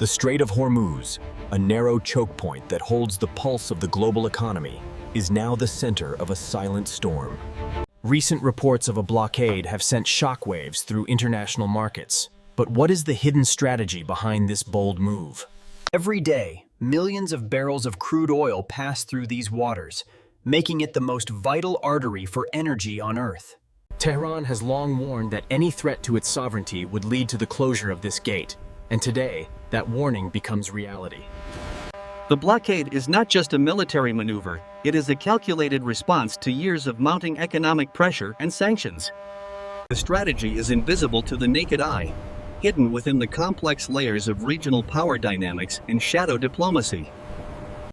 The Strait of Hormuz, a narrow choke point that holds the pulse of the global economy, is now the center of a silent storm. Recent reports of a blockade have sent shockwaves through international markets. But what is the hidden strategy behind this bold move? Every day, millions of barrels of crude oil pass through these waters, making it the most vital artery for energy on Earth. Tehran has long warned that any threat to its sovereignty would lead to the closure of this gate, and today, that warning becomes reality. The blockade is not just a military maneuver, it is a calculated response to years of mounting economic pressure and sanctions. The strategy is invisible to the naked eye, hidden within the complex layers of regional power dynamics and shadow diplomacy.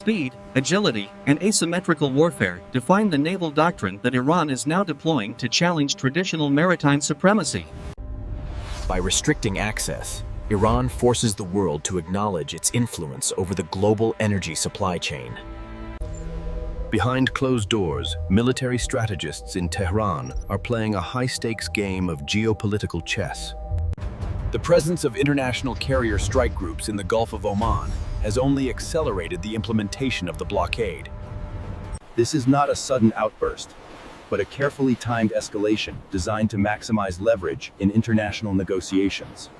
Speed, agility, and asymmetrical warfare define the naval doctrine that Iran is now deploying to challenge traditional maritime supremacy. By restricting access, Iran forces the world to acknowledge its influence over the global energy supply chain. Behind closed doors, military strategists in Tehran are playing a high-stakes game of geopolitical chess. The presence of international carrier strike groups in the Gulf of Oman has only accelerated the implementation of the blockade. This is not a sudden outburst, but a carefully timed escalation designed to maximize leverage in international negotiations.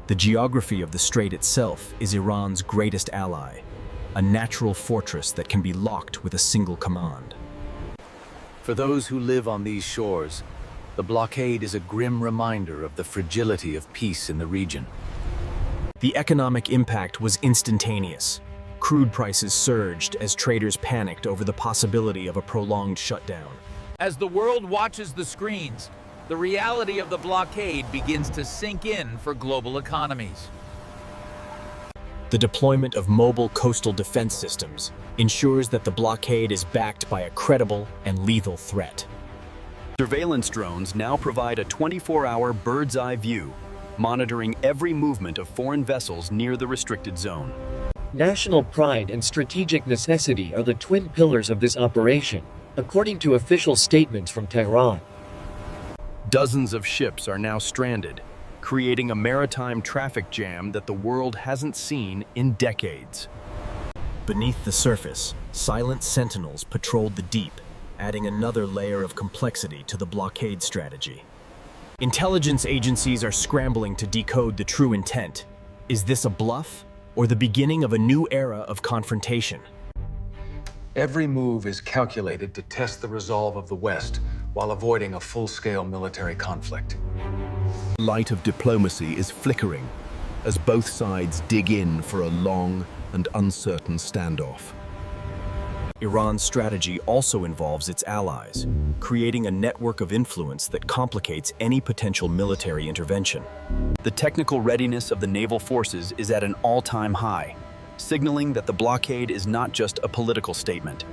The geography of the strait itself is Iran's greatest ally, a natural fortress that can be locked with a single command. For those who live on these shores, the blockade is a grim reminder of the fragility of peace in the region. The economic impact was instantaneous. Crude prices surged as traders panicked over the possibility of a prolonged shutdown. As the world watches the screens, the reality of the blockade begins to sink in for global economies. The deployment of mobile coastal defense systems ensures that the blockade is backed by a credible and lethal threat. Surveillance drones now provide a 24-hour bird's-eye view, monitoring every movement of foreign vessels near the restricted zone. National pride and strategic necessity are the twin pillars of this operation, according to official statements from Tehran. Dozens of ships are now stranded, creating a maritime traffic jam that the world hasn't seen in decades. Beneath the surface, silent sentinels patrolled the deep, adding another layer of complexity to the blockade strategy. Intelligence agencies are scrambling to decode the true intent. Is this a bluff, or the beginning of a new era of confrontation? Every move is calculated to test the resolve of the West while avoiding a full-scale military conflict. The light of diplomacy is flickering as both sides dig in for a long and uncertain standoff. Iran's strategy also involves its allies, creating a network of influence that complicates any potential military intervention. The technical readiness of the naval forces is at an all-time high, signaling that the blockade is not just a political statement.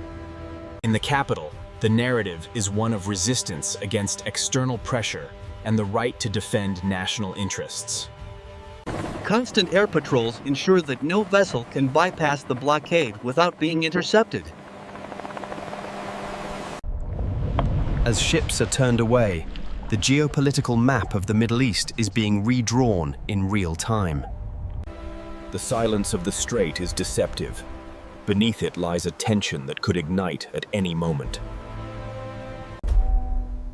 In the capital, the narrative is one of resistance against external pressure and the right to defend national interests. Constant air patrols ensure that no vessel can bypass the blockade without being intercepted. As ships are turned away, the geopolitical map of the Middle East is being redrawn in real time. The silence of the strait is deceptive. Beneath it lies a tension that could ignite at any moment.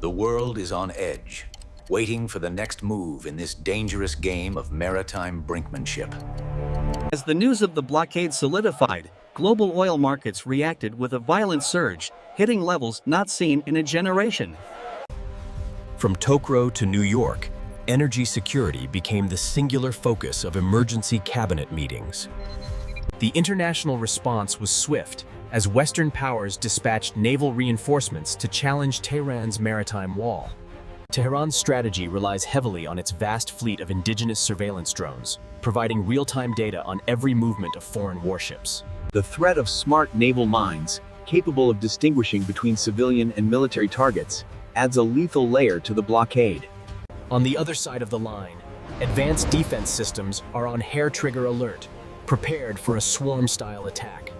The world is on edge, waiting for the next move in this dangerous game of maritime brinkmanship. As the news of the blockade solidified, global oil markets reacted with a violent surge, hitting levels not seen in a generation. From Tokyo to New York, energy security became the singular focus of emergency cabinet meetings. The international response was swift, as Western powers dispatched naval reinforcements to challenge Tehran's maritime wall. Tehran's strategy relies heavily on its vast fleet of indigenous surveillance drones, providing real-time data on every movement of foreign warships. The threat of smart naval mines, capable of distinguishing between civilian and military targets, adds a lethal layer to the blockade. On the other side of the line, advanced defense systems are on hair-trigger alert, prepared for a swarm-style attack.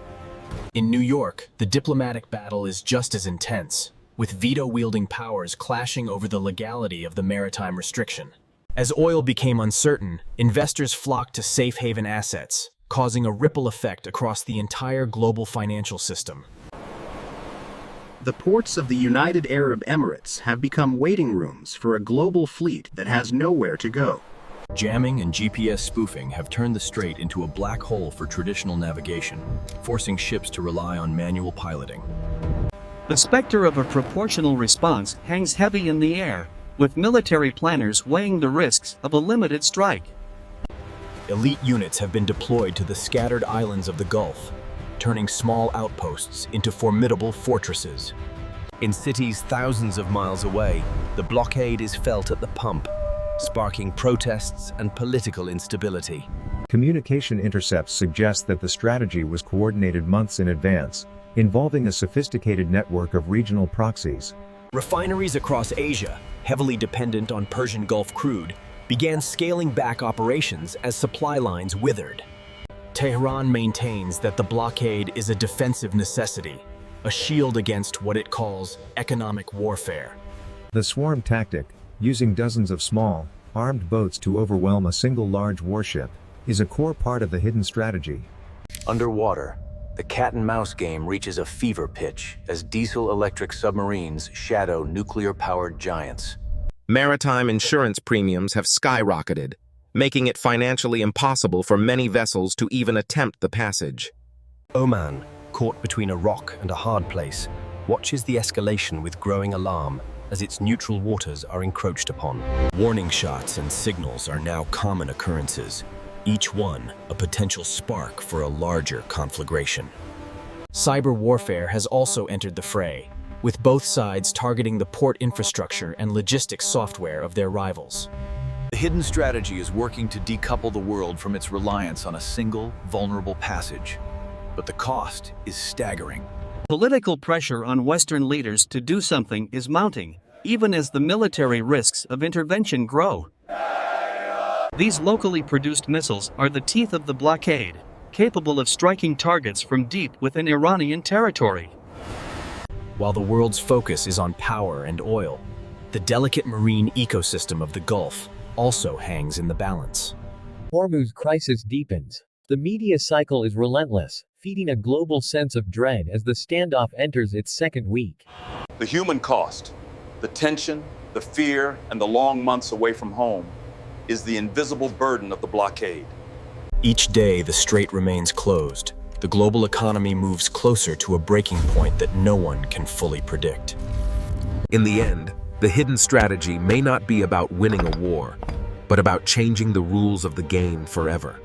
In New York, the diplomatic battle is just as intense, with veto-wielding powers clashing over the legality of the maritime restriction. As oil became uncertain, investors flocked to safe haven assets, causing a ripple effect across the entire global financial system. The ports of the United Arab Emirates have become waiting rooms for a global fleet that has nowhere to go. Jamming and GPS spoofing have turned the strait into a black hole for traditional navigation, forcing ships to rely on manual piloting. The specter of a proportional response hangs heavy in the air, with military planners weighing the risks of a limited strike. Elite units have been deployed to the scattered islands of the Gulf, turning small outposts into formidable fortresses. In cities thousands of miles away, the blockade is felt at the pump, sparking protests and political instability. Communication intercepts suggest that the strategy was coordinated months in advance, involving a sophisticated network of regional proxies. Refineries across Asia, heavily dependent on Persian Gulf crude, began scaling back operations as supply lines withered. Tehran maintains that the blockade is a defensive necessity, a shield against what it calls economic warfare. The swarm tactic, using dozens of small, armed boats to overwhelm a single large warship, is a core part of the hidden strategy. Underwater, the cat-and-mouse game reaches a fever pitch as diesel-electric submarines shadow nuclear-powered giants. Maritime insurance premiums have skyrocketed, making it financially impossible for many vessels to even attempt the passage. Oman, caught between a rock and a hard place, watches the escalation with growing alarm as its neutral waters are encroached upon. Warning shots and signals are now common occurrences, each one a potential spark for a larger conflagration. Cyber warfare has also entered the fray, with both sides targeting the port infrastructure and logistics software of their rivals. The hidden strategy is working to decouple the world from its reliance on a single, vulnerable passage. But the cost is staggering. Political pressure on Western leaders to do something is mounting, even as the military risks of intervention grow. These locally produced missiles are the teeth of the blockade, capable of striking targets from deep within Iranian territory. While the world's focus is on power and oil, the delicate marine ecosystem of the Gulf also hangs in the balance. Hormuz crisis deepens. The media cycle is relentless, feeding a global sense of dread as the standoff enters its second week. The human cost, the tension, the fear, and the long months away from home is the invisible burden of the blockade. Each day the strait remains closed. The global economy moves closer to a breaking point that no one can fully predict. In the end, the hidden strategy may not be about winning a war, but about changing the rules of the game forever.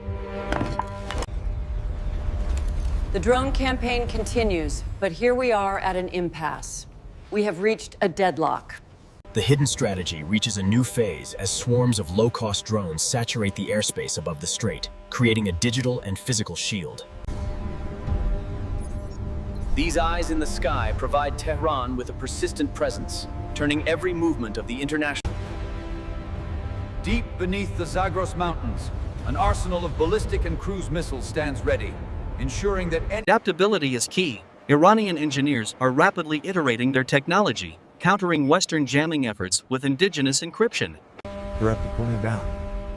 The drone campaign continues, but here we are at an impasse. We have reached a deadlock. The hidden strategy reaches a new phase as swarms of low-cost drones saturate the airspace above the strait, creating a digital and physical shield. These eyes in the sky provide Tehran with a persistent presence, turning every movement of the international. Deep beneath the Zagros Mountains, an arsenal of ballistic and cruise missiles stands ready, ensuring that Adaptability is key. Iranian engineers are rapidly iterating their technology, countering Western jamming efforts with indigenous encryption. Director pointed out,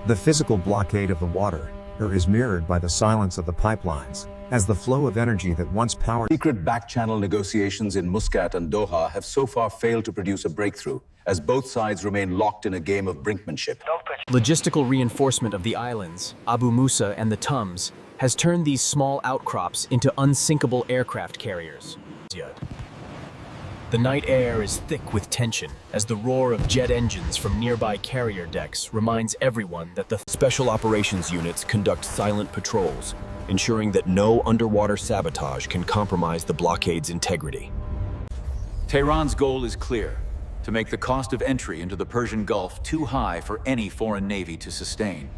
the physical blockade of the water is mirrored by the silence of the pipelines, as the flow of energy that once powered. Secret back-channel negotiations in Muscat and Doha have so far failed to produce a breakthrough, as both sides remain locked in a game of brinkmanship. Logistical reinforcement of the islands, Abu Musa and the Tums, has turned these small outcrops into unsinkable aircraft carriers. The night air is thick with tension, as the roar of jet engines from nearby carrier decks reminds everyone that the Special operations units conduct silent patrols, ensuring that no underwater sabotage can compromise the blockade's integrity. Tehran's goal is clear: to make the cost of entry into the Persian Gulf too high for any foreign navy to sustain.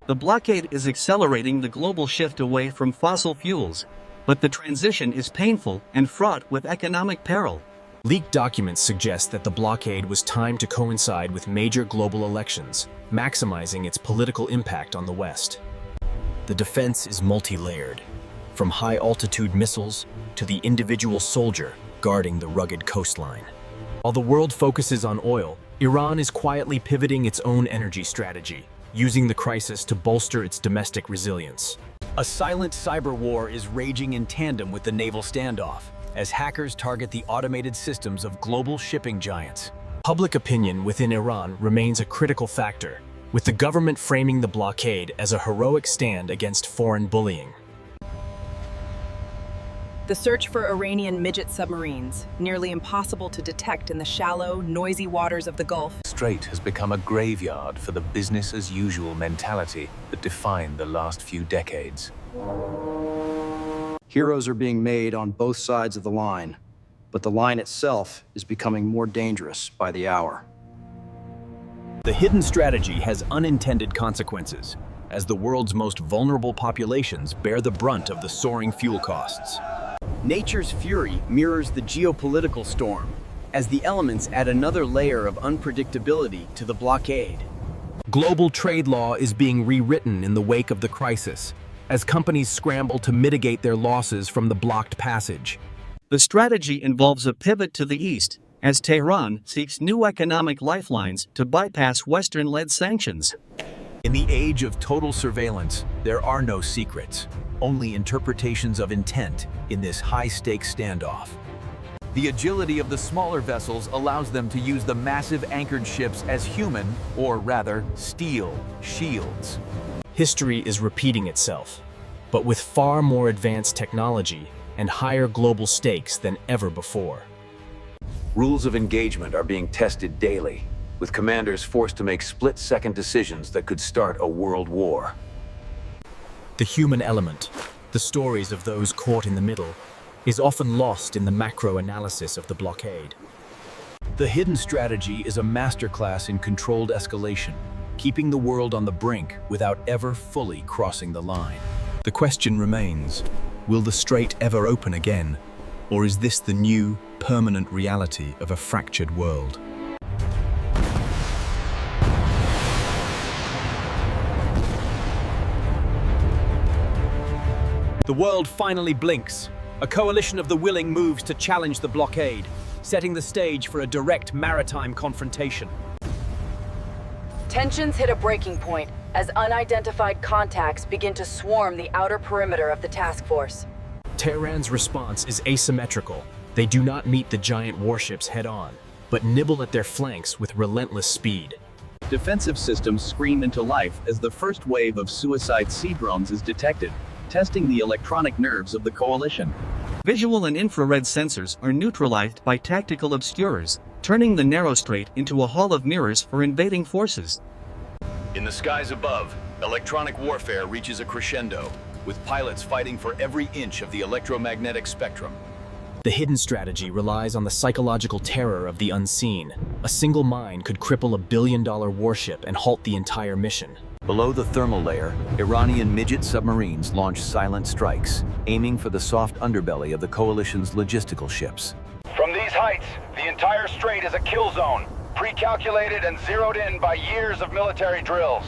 The blockade is accelerating the global shift away from fossil fuels, but the transition is painful and fraught with economic peril. Leaked documents suggest that the blockade was timed to coincide with major global elections, maximizing its political impact on the West. The defense is multi-layered, from high-altitude missiles to the individual soldier guarding the rugged coastline. While the world focuses on oil, Iran is quietly pivoting its own energy strategy, using the crisis to bolster its domestic resilience. A silent cyber war is raging in tandem with the naval standoff, as hackers target the automated systems of global shipping giants. Public opinion within Iran remains a critical factor, with the government framing the blockade as a heroic stand against foreign bullying. The search for Iranian midget submarines, nearly impossible to detect in the shallow, noisy waters of the Gulf. Strait has become a graveyard for the business-as-usual mentality that defined the last few decades. Heroes are being made on both sides of the line, but the line itself is becoming more dangerous by the hour. The hidden strategy has unintended consequences, as the world's most vulnerable populations bear the brunt of the soaring fuel costs. Nature's fury mirrors the geopolitical storm, as the elements add another layer of unpredictability to the blockade. Global trade law is being rewritten in the wake of the crisis, as companies scramble to mitigate their losses from the blocked passage. The strategy involves a pivot to the east, as Tehran seeks new economic lifelines to bypass Western-led sanctions. In the age of total surveillance, there are no secrets, only interpretations of intent in this high-stakes standoff. The agility of the smaller vessels allows them to use the massive anchored ships as human, or rather, steel, shields. History is repeating itself, but with far more advanced technology and higher global stakes than ever before. Rules of engagement are being tested daily, with commanders forced to make split-second decisions that could start a world war. The human element, the stories of those caught in the middle, is often lost in the macro analysis of the blockade. The hidden strategy is a masterclass in controlled escalation, keeping the world on the brink without ever fully crossing the line. The question remains, will the strait ever open again, or is this the new, permanent reality of a fractured world? The world finally blinks. A coalition of the willing moves to challenge the blockade, setting the stage for a direct maritime confrontation. Tensions hit a breaking point as unidentified contacts begin to swarm the outer perimeter of the task force. Tehran's response is asymmetrical. They do not meet the giant warships head-on, but nibble at their flanks with relentless speed. Defensive systems scream into life as the first wave of suicide sea drones is detected, testing the electronic nerves of the coalition. Visual and infrared sensors are neutralized by tactical obscurers, turning the narrow strait into a hall of mirrors for invading forces. In the skies above, electronic warfare reaches a crescendo, with pilots fighting for every inch of the electromagnetic spectrum. The hidden strategy relies on the psychological terror of the unseen. A single mine could cripple a billion-dollar warship and halt the entire mission. Below the thermal layer, Iranian midget submarines launch silent strikes, aiming for the soft underbelly of the coalition's logistical ships. From these heights, the entire strait is a kill zone, pre-calculated and zeroed in by years of military drills.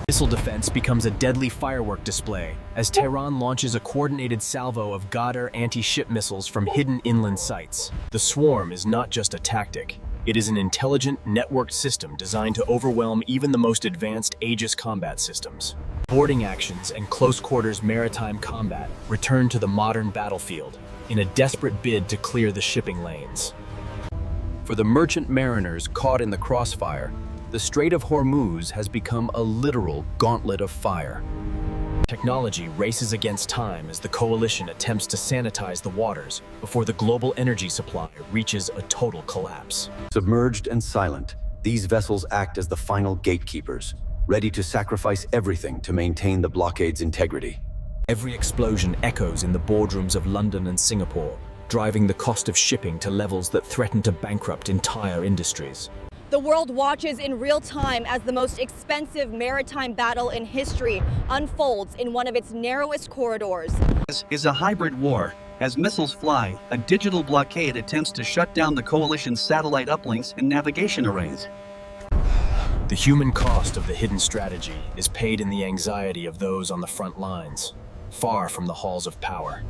Missile defense becomes a deadly firework display as Tehran launches a coordinated salvo of Ghadr anti-ship missiles from hidden inland sites. The swarm is not just a tactic. It is an intelligent, networked system designed to overwhelm even the most advanced Aegis combat systems. Boarding actions and close-quarters maritime combat return to the modern battlefield in a desperate bid to clear the shipping lanes. For the merchant mariners caught in the crossfire, the Strait of Hormuz has become a literal gauntlet of fire. Technology races against time as the coalition attempts to sanitize the waters before the global energy supply reaches a total collapse. Submerged and silent, these vessels act as the final gatekeepers, ready to sacrifice everything to maintain the blockade's integrity. Every explosion echoes in the boardrooms of London and Singapore, driving the cost of shipping to levels that threaten to bankrupt entire industries. The world watches in real time as the most expensive maritime battle in history unfolds in one of its narrowest corridors. This is a hybrid war. As missiles fly, a digital blockade attempts to shut down the coalition's satellite uplinks and navigation arrays. The human cost of the hidden strategy is paid in the anxiety of those on the front lines, far from the halls of power.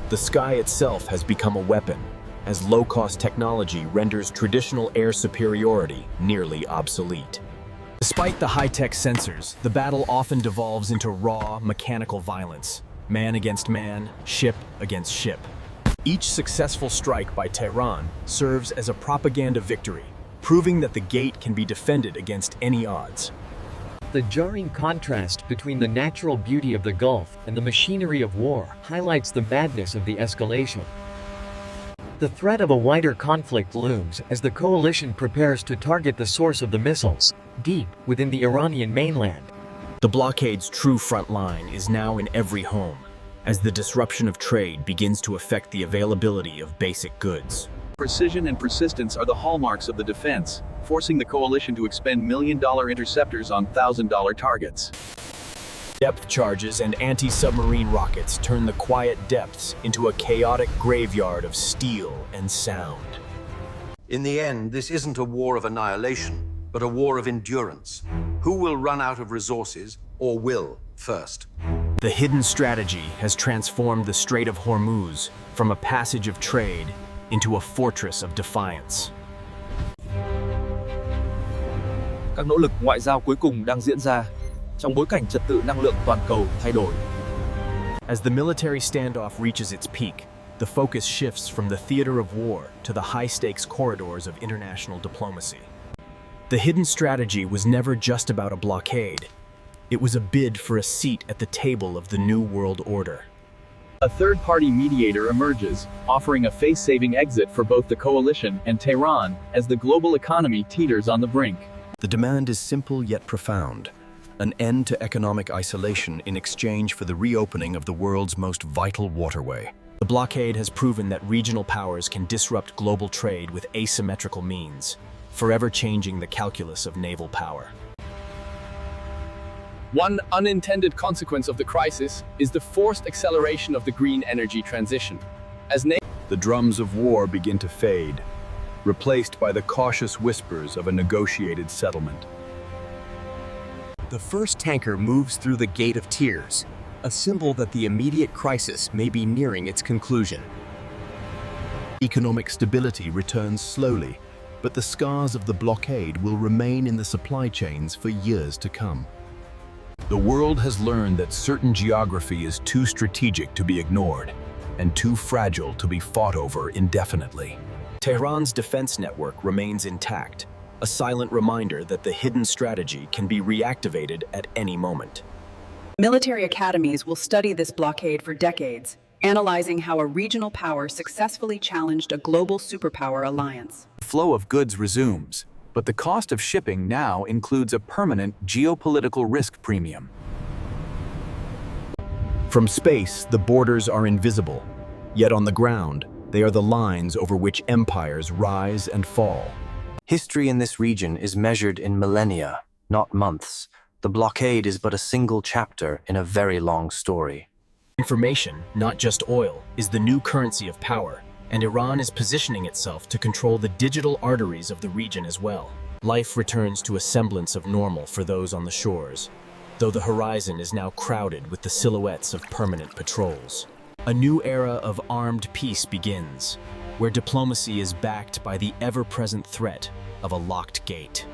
The sky itself has become a weapon, as low-cost technology renders traditional air superiority nearly obsolete. Despite the high-tech sensors, the battle often devolves into raw, mechanical violence. Man against man, ship against ship. Each successful strike by Tehran serves as a propaganda victory, proving that the gate can be defended against any odds. The jarring contrast between the natural beauty of the Gulf and the machinery of war highlights the madness of the escalation. The threat of a wider conflict looms as the coalition prepares to target the source of the missiles, deep within the Iranian mainland. The blockade's true front line is now in every home, as the disruption of trade begins to affect the availability of basic goods. Precision and persistence are the hallmarks of the defense, forcing the coalition to expend million-dollar interceptors on $1,000 targets. Depth charges and anti-submarine rockets turn the quiet depths into a chaotic graveyard of steel and sound. In the end, this isn't a war of annihilation, but a war of endurance. Who will run out of resources, or will, first? The hidden strategy has transformed the Strait of Hormuz from a passage of trade into a fortress of defiance. Các nỗ lực ngoại giao cuối cùng đang diễn ra trong bối cảnh trật tự năng lượng toàn cầu thay đổi. As the military standoff reaches its peak, the focus shifts from the theater of war to the high-stakes corridors of international diplomacy. The hidden strategy was never just about a blockade. It was a bid for a seat at the table of the New World Order. A third-party mediator emerges, offering a face-saving exit for both the coalition and Tehran as the global economy teeters on the brink. The demand is simple yet profound: an end to economic isolation in exchange for the reopening of the world's most vital waterway. The blockade has proven that regional powers can disrupt global trade with asymmetrical means, forever changing the calculus of naval power. One unintended consequence of the crisis is the forced acceleration of the green energy transition. The drums of war begin to fade, replaced by the cautious whispers of a negotiated settlement. The first tanker moves through the Gate of Tears, a symbol that the immediate crisis may be nearing its conclusion. Economic stability returns slowly, but the scars of the blockade will remain in the supply chains for years to come. The world has learned that certain geography is too strategic to be ignored, and too fragile to be fought over indefinitely. Tehran's defense network remains intact, a silent reminder that the hidden strategy can be reactivated at any moment. Military academies will study this blockade for decades, analyzing how a regional power successfully challenged a global superpower alliance. The flow of goods resumes, but the cost of shipping now includes a permanent geopolitical risk premium. From space, the borders are invisible, yet on the ground, they are the lines over which empires rise and fall. History in this region is measured in millennia, not months. The blockade is but a single chapter in a very long story. Information, not just oil, is the new currency of power, and Iran is positioning itself to control the digital arteries of the region as well. Life returns to a semblance of normal for those on the shores, though the horizon is now crowded with the silhouettes of permanent patrols. A new era of armed peace begins, where diplomacy is backed by the ever-present threat of a locked gate.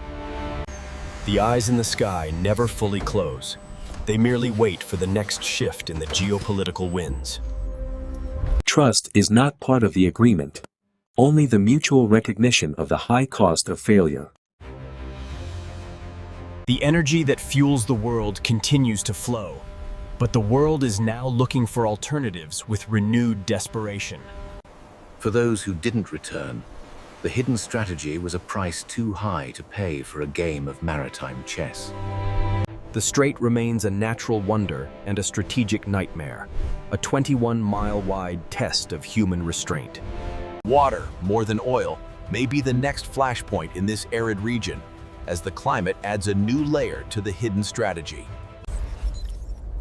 The eyes in the sky never fully close. They merely wait for the next shift in the geopolitical winds. Trust is not part of the agreement, only the mutual recognition of the high cost of failure. The energy that fuels the world continues to flow, but the world is now looking for alternatives with renewed desperation. For those who didn't return, the hidden strategy was a price too high to pay for a game of maritime chess. The strait remains a natural wonder and a strategic nightmare, a 21-mile-wide test of human restraint. Water, more than oil, may be the next flashpoint in this arid region, as the climate adds a new layer to the hidden strategy.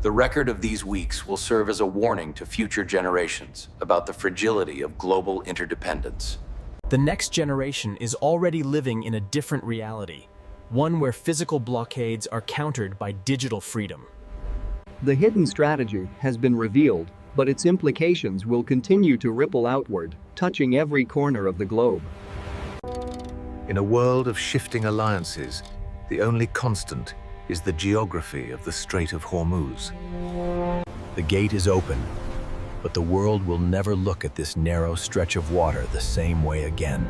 The record of these weeks will serve as a warning to future generations about the fragility of global interdependence. The next generation is already living in a different reality, one where physical blockades are countered by digital freedom. The hidden strategy has been revealed, but its implications will continue to ripple outward, touching every corner of the globe. In a world of shifting alliances, the only constant is the geography of the Strait of Hormuz. The gate is open, but the world will never look at this narrow stretch of water the same way again.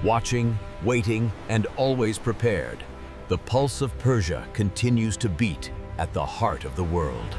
Watching, waiting, and always prepared, the pulse of Persia continues to beat at the heart of the world.